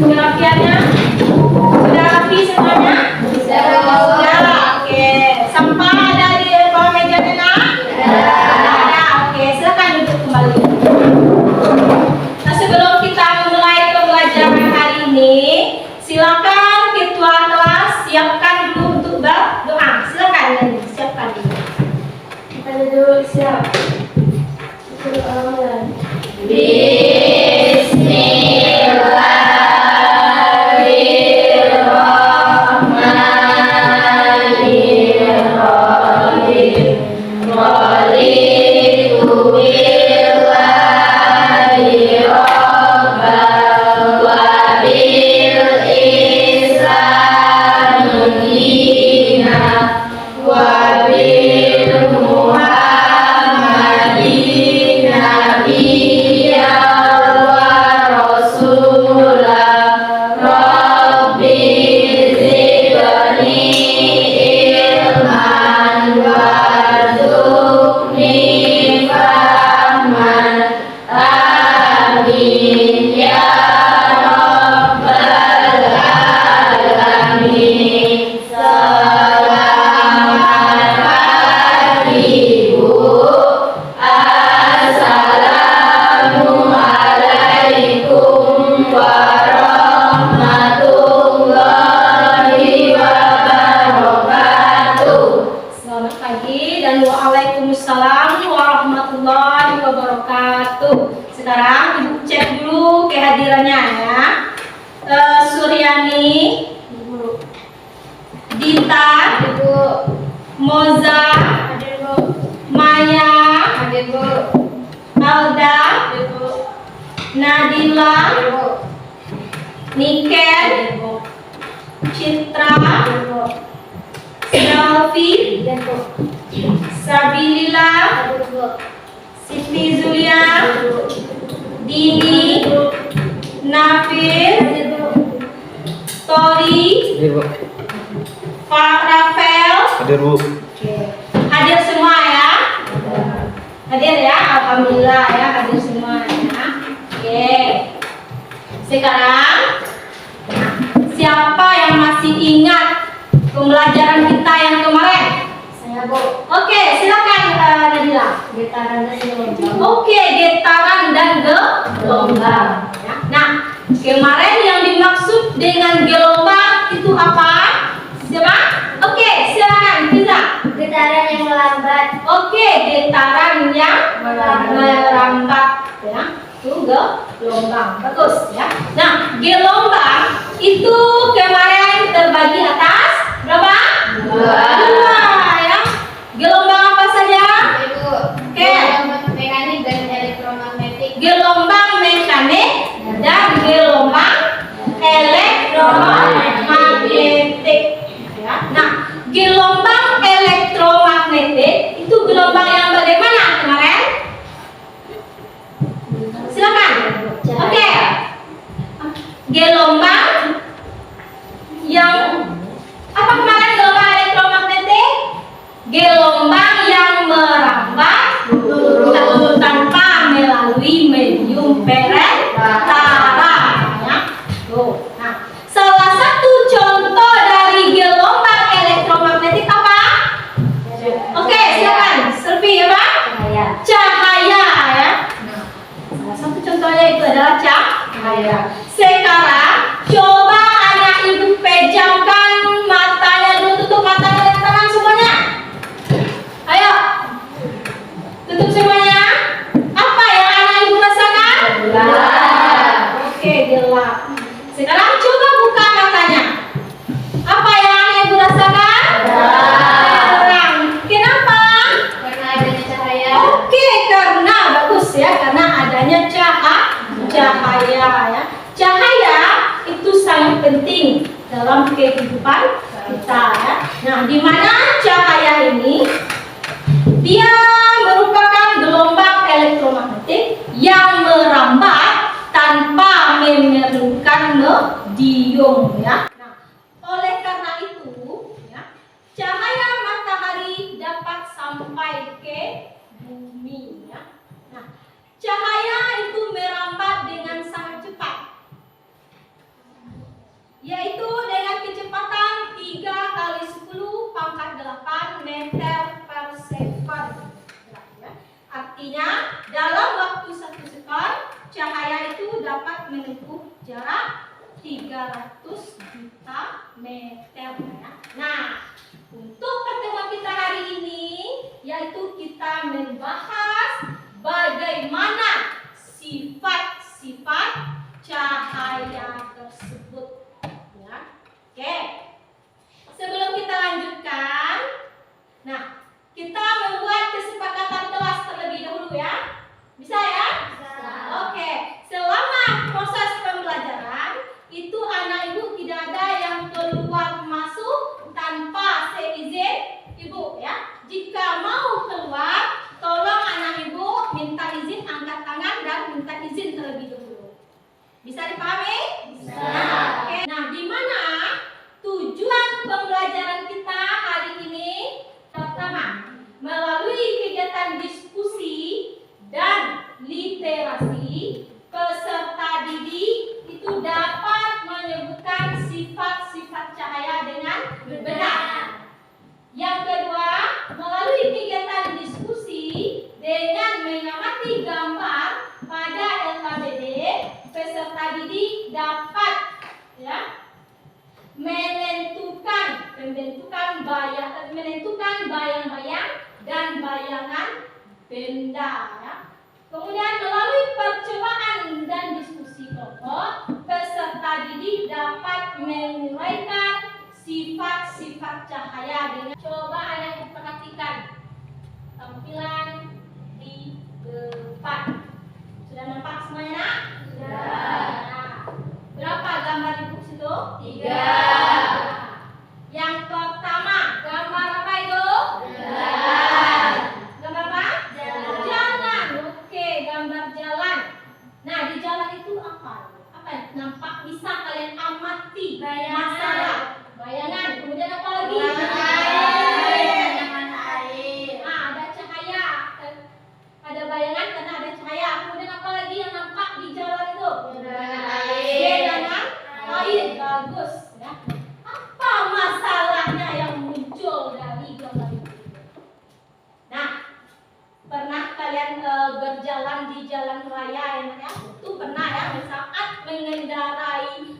Penerapiannya sudah rapi semuanya? Sudah. Oke. Sampah ada di bawah meja nak? Ada. Oke, silakan duduk kembali. Nah, sebelum kita mulai pembelajaran hari ini, silakan ketua kelas siapkan dulu untuk berdoa. Silakan Nani, siapkan dulu. Kita duduk siap. Sekarang Ibu cek dulu kehadirannya ya. Suryani, Dita, Moza, Maya, Alda, Nadila, Niken, Citra, Selvi, Sabilila, Siti Zulia, Dini, Nafis, Tori, Pak Rafael. Hadir Bu. Hadir semua ya. Hadir ya, alhamdulillah ya, hadir semua ya. Oke. Sekarang siapa yang masih ingat pembelajaran kita yang kemarin? Saya Bu. Oke, silakan Nadila. Getaran dan gelombang. Oke, getaran dan gelombang. Ya. Nah, kemarin yang dimaksud dengan gelombang itu apa? Siapa? Oke, silakan Fiza. Getaran yang melambat. Oke, getaran yang melambat. Ya, itu gelombang. Bagus ya. Nah, gelombang itu kemarin terbagi atas berapa? Dua ya. Gelombang apa saja? Oke. Gelombang mekanik dan elektromagnetik. Gelombang mekanik dan gelombang elektromagnetik. Ya. Nah, gelombang elektromagnetik itu gelombang yang bagaimana kemarin? Silakan. Oke. Gelombang yang apa kemarin gelombang elektromagnetik? Gelombang yang merambat tanpa melalui medium perantara. Ya. Tuh. Nah, salah satu contoh dari gelombang elektromagnetik apa? Oke, silakan. Selfie ya, Pak? Cahaya ya. Nah, salah satu contohnya itu adalah cahaya. Sekarang coba anak ibu pejamkan matanya dulu, tutup matanya dengan tenang semuanya. Ayo, tutup semuanya. Apa yang anak ibu rasakan? Gelap. Oke, gelap. Sekarang coba buka matanya. Apa yang anak ibu rasakan? Terang. Kenapa? Karena adanya cahaya. Oke, karena bagus ya, karena adanya cahaya ya. Cahaya itu sangat penting dalam kehidupan kita ya. Nah, di mana cahaya ini dia merupakan gelombang elektromagnetik yang merambat tanpa memerlukan medium ya. Nah, oleh karena itu ya, cahaya matahari dapat sampai ke bumi ya. Nah, cahaya itu merambat dengan sangat cepat. yaitu dengan kecepatan 3 kali 10 pangkat 8 meter per second. Ya. Artinya dalam waktu 1 sekon cahaya itu dapat menempuh jarak 300 juta meter. Ya. Nah, untuk pertemuan kita hari ini yaitu kita membahas bagaimana sifat-sifat cahaya tersebut. Ya. Oke. Sebelum kita lanjutkan, nah, kita membuat kesepakatan kelas terlebih dahulu ya. Bisa ya? Bisa. Oke. Selama proses pembelajaran itu anak ibu tidak ada yang keluar masuk tanpa seizin ibu ya. Jika mau keluar, tolong anak ibu minta izin, angkat tangan dan minta izin terlebih dahulu. Bisa dipahami? Bisa. Oke. Nah, di mana tujuan pembelajaran kita hari ini? Pertama, melalui kegiatan diskusi dan literasi, peserta didik itu dapat menyebutkan sifat-sifat cahaya dengan benar. Yang kedua, melalui kegiatan diskusi dengan mengamati gambar pada LKPD, peserta didik dapat ya menentukan bayang-bayang dan bayangan benda ya. Kemudian melalui percobaan dan diskusi kelompok, peserta didik dapat menguraikan sifat-sifat cahaya dengan coba anak perhatikan tampilan di depan. Sudah nampak semuanya? Nak? Sudah. Nah, berapa gambar di buku situ? 3. Yang pertama, gambar apa itu? Jalan. Gambar apa? Jalan. Jalan. Oke, gambar jalan. Nah, di jalan itu apa? Apa yang nampak? Bisa kalian amati Bayangan. masalah. Bayangan. Kemudian apa lagi? Air. Nah, ada cahaya. Ada bayangan karena ada cahaya. Kemudian apa lagi yang nampak di jalan itu? Genangan air. Bagus. Ya. Apa masalahnya yang muncul dari gambar itu? Nah, pernah kalian berjalan di jalan raya ya? Itu pernah ya, saat mengendarai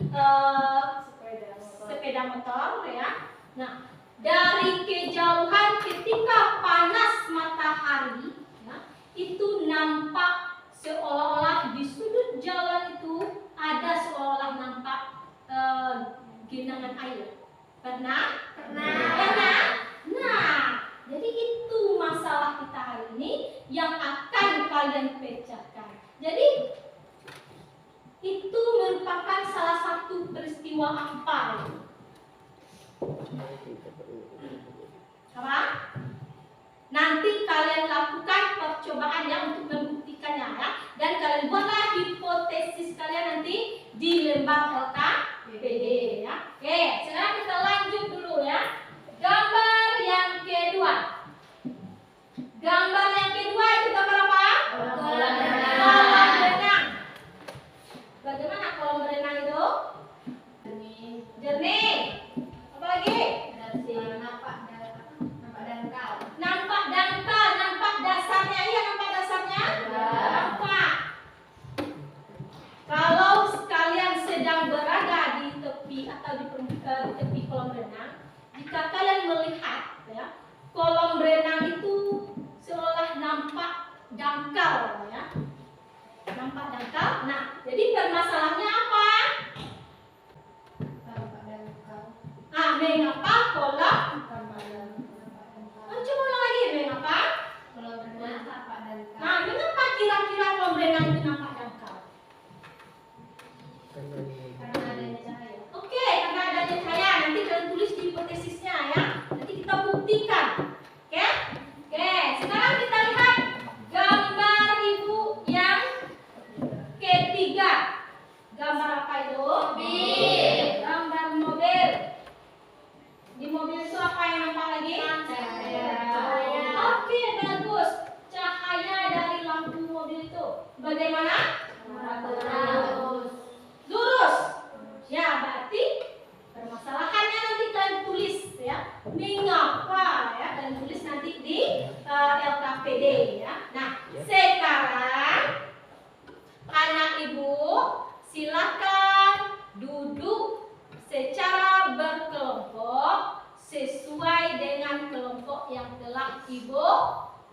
sepeda motor ya. Nah, dari kejauhan ketika panas matahari ya, itu nampak seolah-olah di sudut jalan itu ada seolah nampak genangan air. Pernah? Pernah. Nah, jadi itu masalah kita hari ini yang akan kalian pecahkan. Jadi itu merupakan salah satu peristiwa apa? Apa? Nanti kalian lakukan percobaan ya untuk membuktikannya ya. Dan kalian buatlah hipotesis kalian nanti di lembar LKPD ya. Oke, sekarang kita lanjut dulu ya. Gambar yang kedua. Gambar yang kedua itu gambar apa? Kolam renang. Kolam renang. Bagaimana kolam renang itu? Jernih. Apa lagi? Nampak dangkal, nampak dasarnya. Iya, nampak dasarnya? Nampak. Kalau kalian sedang berada di tepi atau di tepi kolam renang, jika kalian melihat ya, kolam renang itu seolah nampak dangkal ya. Nampak dangkal. Nah, jadi permasalahannya apa? Mengapa kolam? Coba ulang lagi, mengapa? Nah, mengapa kira-kira kolam renang itu nampak dangkal? Oke, karena adanya cahaya. Nanti kalian tulis di hipotesisnya ya. Nanti kita buktikan. Oke? Oke, sekarang kita lihat gambar ibu yang ketiga. Gambar apa itu? Mobil. Gambar mobil. Di mobil itu apa yang nampak lagi? Cahaya. Oke, bagus. Cahaya dari lampu mobil itu bagaimana? Lurus. Ya, berarti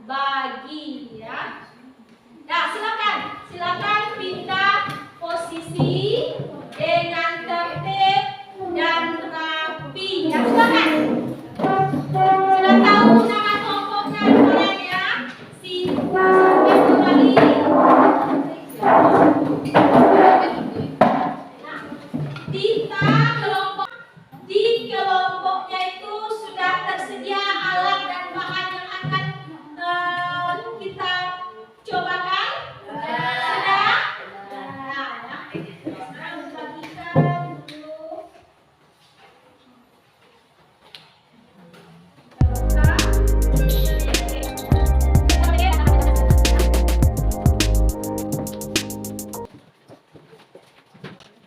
bagi ya. Nah, silakan pindah posisi dengan tertib dan rapi. Ya, silakan. Sudah tahu nama kelompoknya kalian ya? Silakan kembali. Nah, di kelompoknya itu sudah tersedia alat dan bahan yang akan kita cobakan. Sudah? Nah, ya. Sekarang bagikan dulu.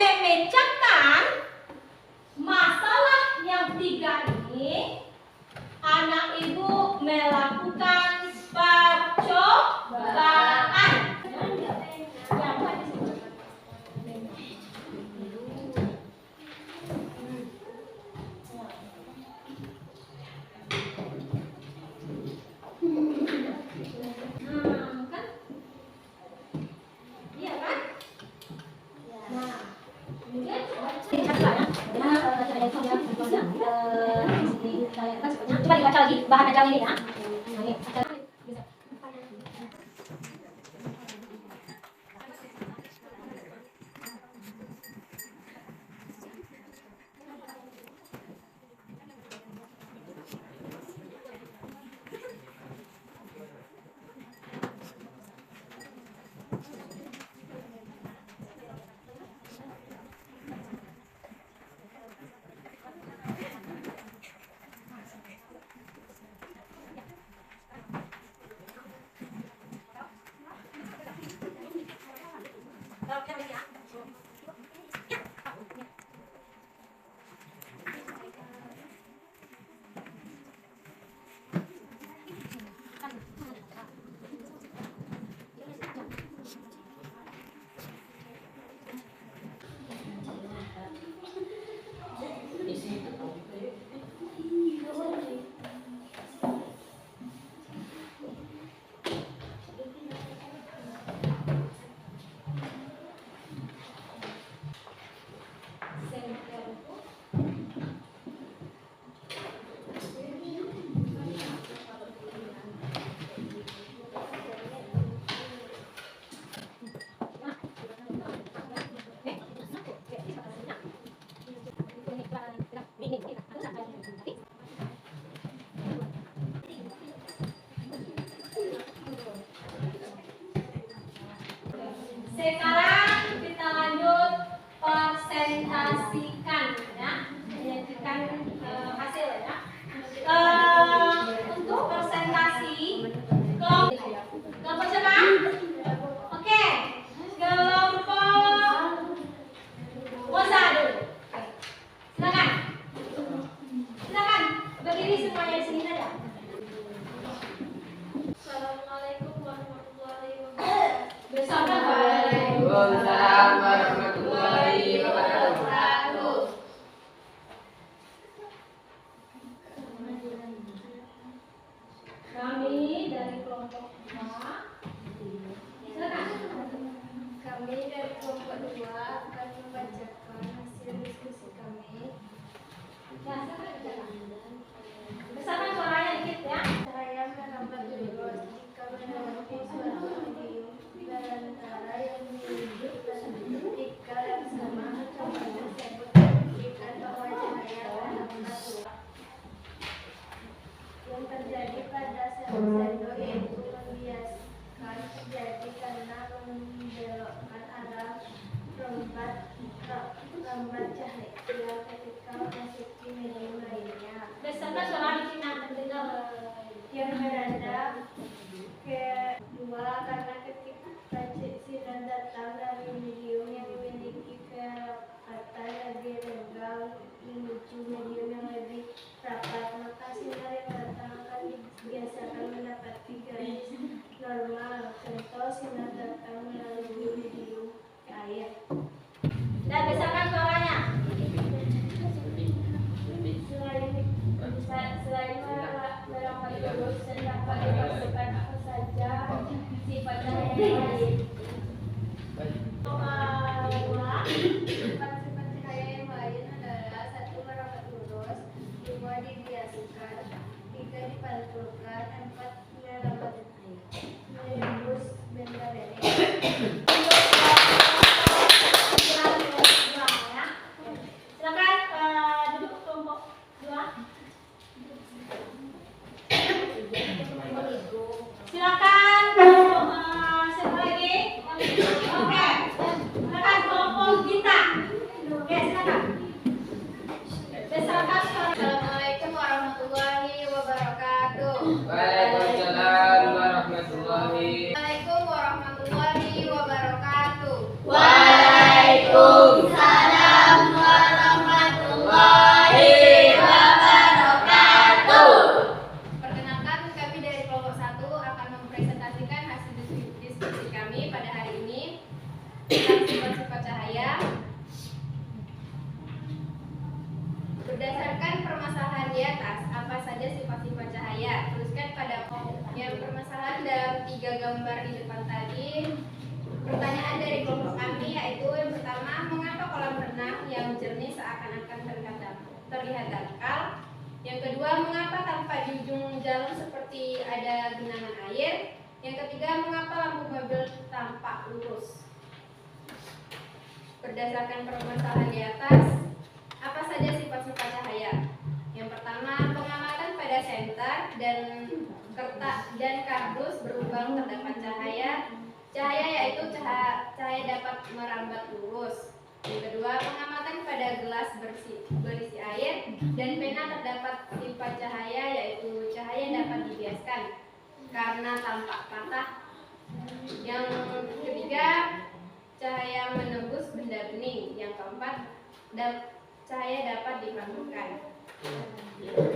Memecahkan masalah yang tiga ini, anak ibu melakukan percobaan. Kan? Iya kan? Nah, kemudian coba dibaca lagi bahan ajar ini ya. Sekarang kita lanjut presentasikan ya, menyajikan hasil ya. Untuk presentasi kelompok siapa? Oke, kelompok Moza dulu. Silakan, silakan berdiri semuanya di sini saja. Assalamualaikum warahmatullahi wabarakatuh. Bersama Waalaikumsalam warahmatullahi wabarakatuh. Kami dari kelompok 2. Silakan. Kami dari kelompok 2 akan membacakan hasil diskusi kami. Ya, silakan. Besarkan suaranya. dipantulkan, 4 menembus benda bening. Silakan duduk kelompok 2. Silakan siapa lagi? Oke. Silakan kelompok Gita. Oke, silakan. Beserta suara. Assalamualaikum warahmatullahi wabarakatuh. Waalaikumsalam warahmatullahi. Assalamualaikum warahmatullahi wabarakatuh. Waalaikumsalam warahmatullahi wabarakatuh. Perkenalkan, kami dari kelompok 1 akan mempresentasikan hasil diskusi kami pada hari ini tentang sifat-sifat cahaya. Berdasarkan permasalahan di atas, apa saja sifat-sifat cahaya? Tuliskan pada yang permasalahan dalam 3 gambar di depan tadi. Pertanyaan dari kelompok kami yaitu yang pertama, mengapa kolam renang yang jernih seakan-akan terlihat dangkal? Yang kedua, mengapa tanpa di ujung jarum seperti ada genangan air? Yang ketiga, mengapa lampu mobil tampak lurus? Berdasarkan permasalahan di atas, apa saja sifat-sifat cahaya? Yang pertama, pengamatan pada senter dan kertas dan kardus berlubang terdapat cahaya. Cahaya yaitu cahaya dapat merambat lurus. Yang kedua, pengamatan pada gelas berisi air dan pena terdapat sifat cahaya yaitu cahaya dapat dibiaskan karena tampak patah. Yang ketiga, cahaya menembus benda bening. Yang keempat, cahaya dapat dipantulkan.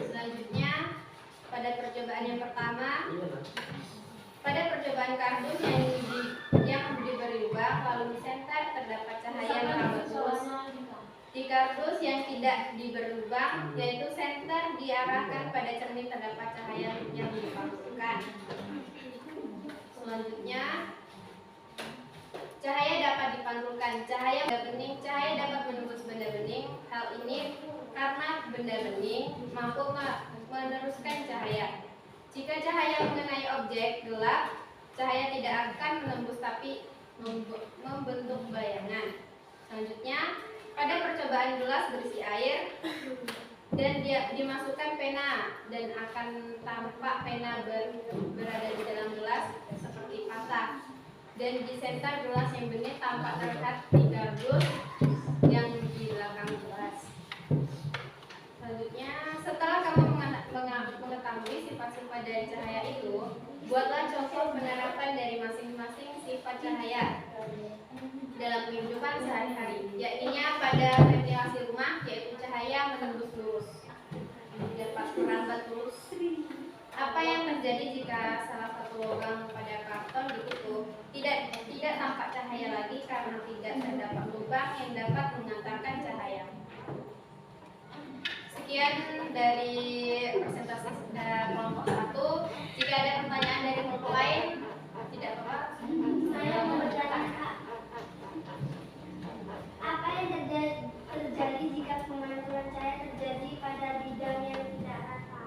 Selanjutnya, pada percobaan yang pertama, pada percobaan kardus yang diberi lubang lalu di senter terdapat cahaya merambat lurus. Di kardus yang tidak diberi lubang, yaitu senter diarahkan pada cermin terdapat cahaya yang dipantulkan. Selanjutnya, cahaya dapat dipantulkan. Cahaya benda bening, cahaya dapat menembus benda bening. Hal ini karena benda bening mampu meneruskan cahaya. Jika cahaya mengenai objek gelap, cahaya tidak akan menembus tapi membentuk bayangan. Selanjutnya, pada percobaan gelas berisi air dan dimasukkan pena dan akan tampak pena berada di dalam gelas seperti patah. Dan di senter gelas yang bening tampak terlihat di kardus yang di belakang gelas. Selanjutnya, setelah kamu mengetahui sifat-sifat dari cahaya itu, buatlah contoh penerapan dari masing-masing sifat cahaya dalam kehidupan sehari-hari, yakni pada ventilasi rumah, yaitu cahaya menembus lurus, dapat merambat lurus. Apa yang terjadi jika salah satu lubang pada karton ditutup? Tidak tampak cahaya lagi karena tidak terdapat lubang yang dapat mengantarkan cahaya. Sekian dari presentasi kelompok 1. Jika ada pertanyaan dari kelompok lain, tidak apa-apa. Saya mau bertanya, apa yang terjadi jika pemantulan cahaya terjadi pada bidang yang tidak rata?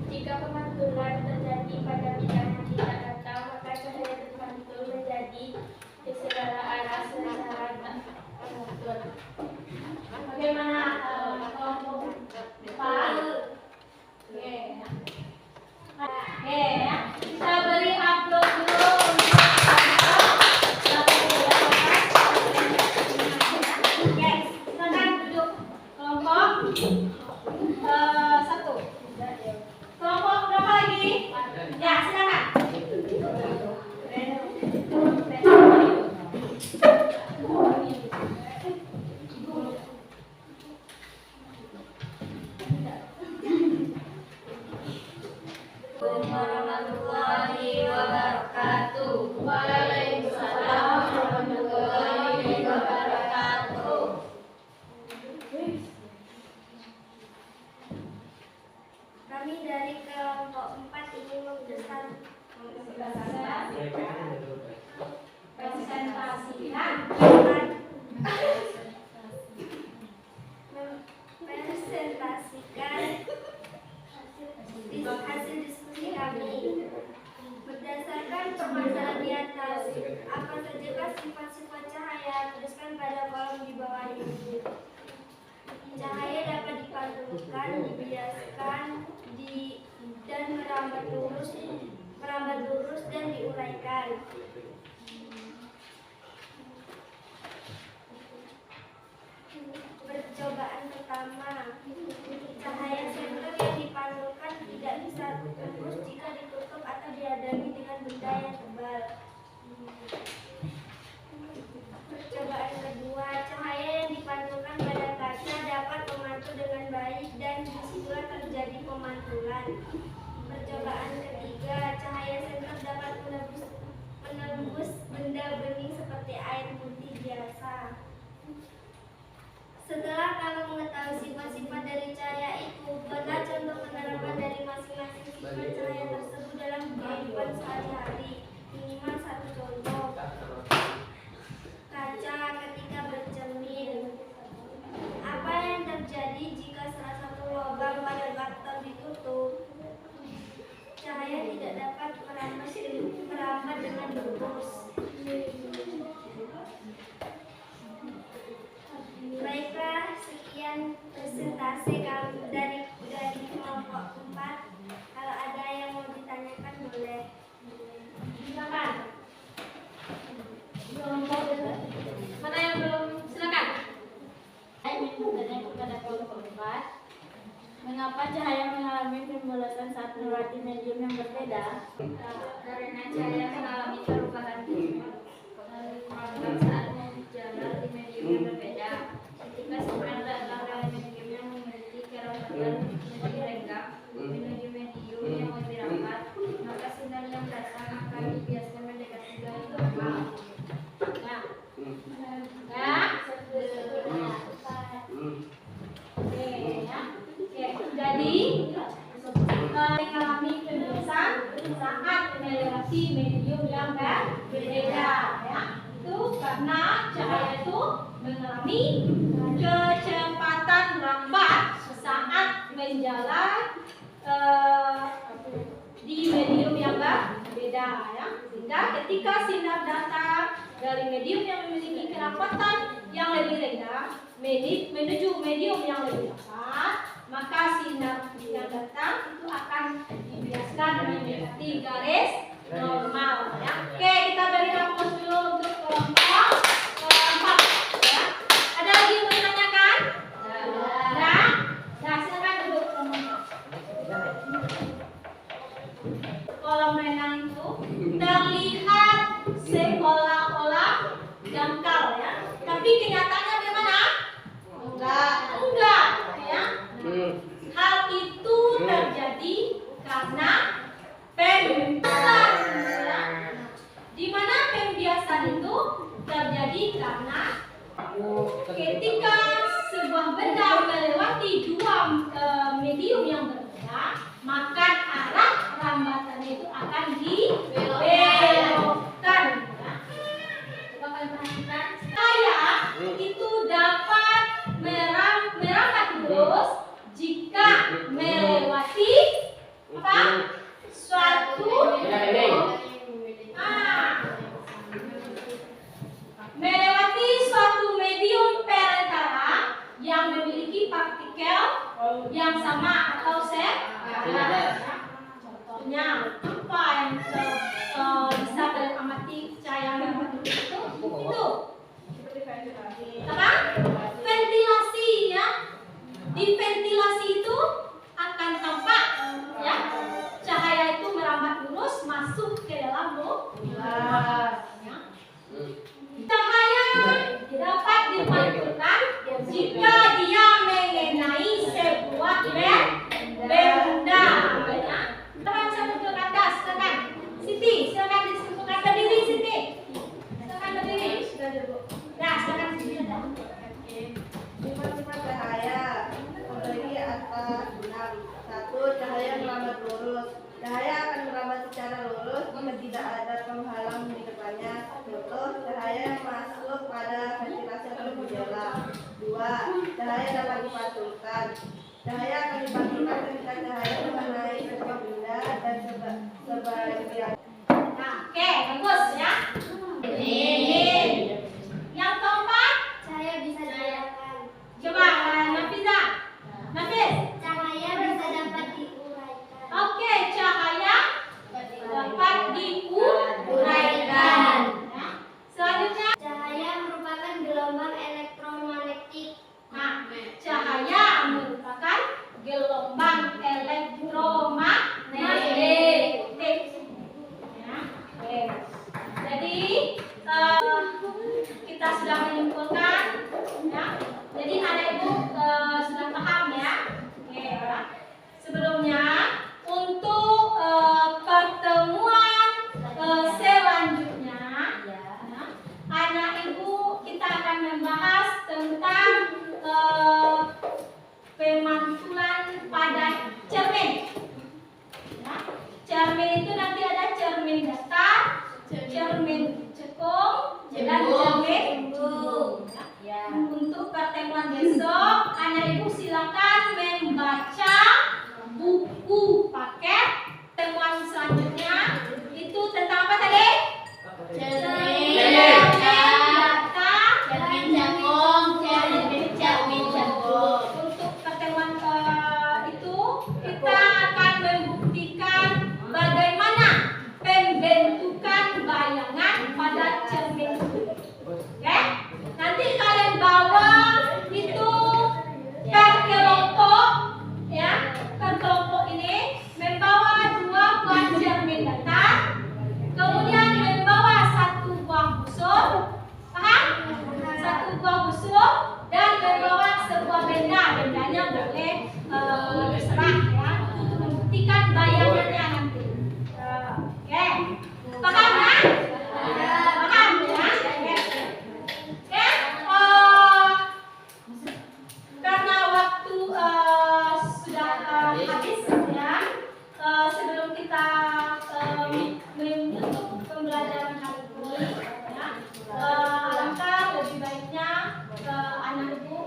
Jika pemantulan terjadi pada bidang yang tidak rata, maka cahaya terpantul menjadi di segala arah secara mengatur. Bagaimana kelompok 4? Oke. Oke ya. Kita beri diuraikan. Percobaan pertama, cahaya senter yang dipantulkan tidak bisa tembus jika ditutup atau dihadangi dengan benda yang tebal. Percobaan kedua, cahaya yang dipantulkan pada kaca dapat memantul dengan baik dan disitulah terjadi pemantulan. Percobaan ketiga, cahaya senter dapat menembus benda bening seperti air putih biasa. Setelah kamu mengetahui sifat-sifat dari cahaya itu, buatlah contoh penerapan dari masing-masing sifat cahaya tersebut dalam kehidupan sehari-hari. Minimal satu contoh. Kaca ketika bercermin. Apa yang terjadi jika salah satu lubang pada kaca ditutup? Cahaya tidak dapat merambat dengan lurus. Baiklah, sekian presentasi kami dari kelompok 4. Kalau ada yang mau ditanyakan boleh. Silakan. Mana yang belum? Silakan. Saya ingin bertanya kepada kelompok 4, mengapa cahaya mengalami pembulasan saat melewati medium yang berbeda? Karena cahaya mengalami perubahan saat berjalan di medium yang berbeda. Ketika sinar datang dari medium yang memiliki kerapatan lebih renggang menuju medium yang lebih rapat, maka sinar yang datang akan biasanya mendekati garis normal. Jadi mengalami pembulasan saat melewati medium yang berbeda, ya. Itu karena cahaya itu mengalami kecepatan lambat saat menjalan di medium yang berbeda, ya. Sehingga ketika sinar datang dari medium yang memiliki kerapatan yang lebih rendah menuju medium yang lebih rapat, maka sinar yang datang itu akan dibiaskan mendekati garis normal, ya. Oke, kita beri rapor dulu untuk kelompok 4, ya. Ada lagi yang mau ditanyakan? Ada? Nah, silakan duduk kelompok 4. Kolam renang itu terlihat seolah-olah dangkal, ya. Tapi kenyataannya bagaimana? Enggak, ya. Hal itu terjadi karena pembiasan, ya. Di mana pembiasan itu terjadi karena ketika sebuah benda melewati dua medium yang berbeda, maka arah rambatannya itu akan dibelokkan, ya. Coba kalian perhatikan, cahaya itu dapat merambat lurus jika melewati apa? Melewati suatu medium perantara yang memiliki partikel yang sama atau sepadan. Contohnya apa yang bisa kalian amati cahaya melewati itu? Apa? Ventilasi, ya. Di ventilasi itu akan tampak, ya, cahaya itu merambat lurus masuk ke dalam bulan, ya. Cahaya dapat dipantulkan jika dia mengenai sebuah benda, ya. Teman sebut ke atas, silakan. Siti, silakan disebutkan berdiri, Siti. Silakan berdiri. Nah, silakan Siti. Sifat-sifat cahaya terbagi atas 6. 1. Cahaya merambat lurus. Cahaya akan merambat secara lurus jika tidak ada penghalang di depannya. Contoh, cahaya yang masuk pada ventilasi atau jendela. 2. Cahaya dapat dipantulkan. Cahaya akan dipantulkan ketika cahaya mengenai sebuah benda dan sebagian. Nah, oke, bagus, ya. Ini. Yang keempat, Cahaya bisa dinyalakan. coba Nafiza. Nafis. Cahaya bisa dapat diuraikan. Oke, cahaya dapat diuraikan. pemantulan pada cermin. Ya. Cermin itu nanti ada cermin datar, cermin cekung, dan cermin cembung. Ya. Untuk pertemuan besok, anak ibu silakan membaca buku paket. Pertemuan selanjutnya itu tentang apa tadi? Cermin datar, cermin cangkung. untuk pertemuan itu kita akan membuktikan bagaimana pembentukan bayangan pada cermin itu. Oke? Nanti kalian bawa itu per kelompok, ya, per kelompok ini membawa 2 buah cermin datar, kemudian membawa 1 buah busur, paham? 1 buah busur dan membawa sebuah benda. Bendanya boleh terserah ya, untuk membuktikan bayangannya nanti. Oke, paham ya? Paham ya? Oke. Karena waktu sudah habis ya, sebelum kita menutup pembelajaran hari ini ya, alangkah lebih baiknya anak ibu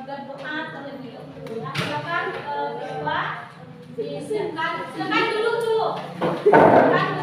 berdoa terlebih dahulu ya. Silakan berdoa, silakan duduk dulu. Silakan